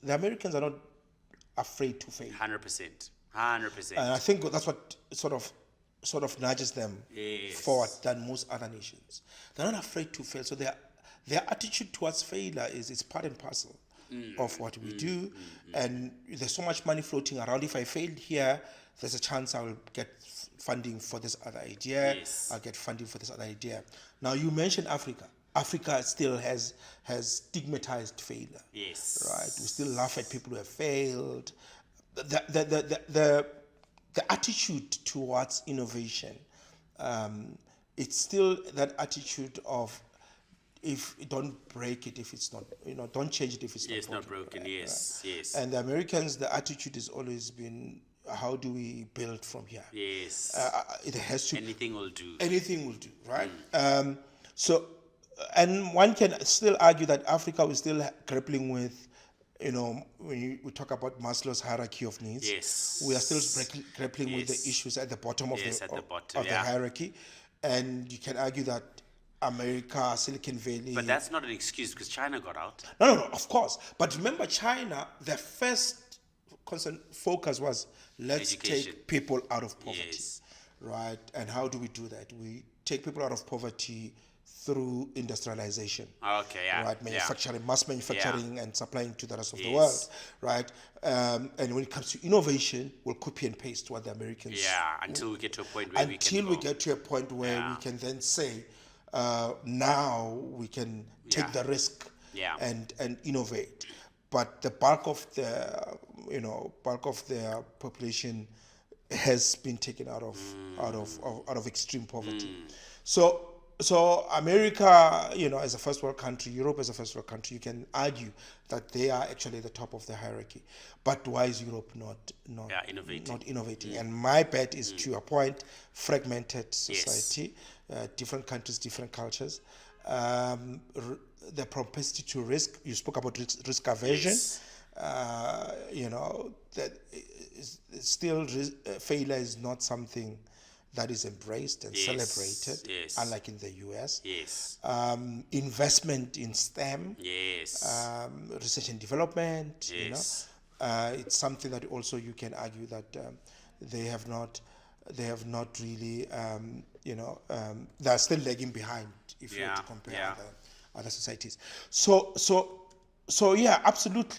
The Americans are not afraid to fail. 100%. 100%. And I think that's what sort of nudges them forward than most other nations. They're not afraid to fail. So their attitude towards failure is it's part and parcel of what we do. And there's so much money floating around. If I fail here, there's a chance I will get funding for this other idea. I'll get funding for this other idea. Now you mentioned Africa. Africa still has stigmatized failure. Yes. Right. We still laugh at people who have failed. The attitude towards innovation, it's still that attitude of if you don't break it, if it's not, don't change it if it's not broken. Right, Yes, right. yes. And the Americans, the attitude has always been, how do we build from here? Yes. It has to. Anything will do. Anything will do, right? And one can still argue that Africa is still grappling with, when we talk about Maslow's hierarchy of needs, we are still grappling with the issues at the bottom of the hierarchy. And you can argue that America, Silicon Valley... But that's not an excuse because China got out. No, of course. But remember, China, their first focus was, let's take people out of poverty, right? And how do we do that? We take people out of poverty through industrialization. Okay, yeah. Right, manufacturing, mass manufacturing, and supplying to the rest of the world, right? And when it comes to innovation, we'll copy and paste what the Americans. Yeah, until we get to a point where we can then say, now we can take the risk and innovate. But the bulk of the population has been taken out of extreme poverty. So America, as a first world country, Europe as a first world country, you can argue that they are actually the top of the hierarchy. But why is Europe not innovating? And my bet is, to your point, fragmented society, different countries, different cultures, the propensity to risk. You spoke about risk aversion. That is still failure is not something that is embraced and celebrated, unlike in the US. Investment in STEM, research and development, it's something that also you can argue that they have not really, they are still lagging behind if you were to compare other societies. So yeah, absolutely.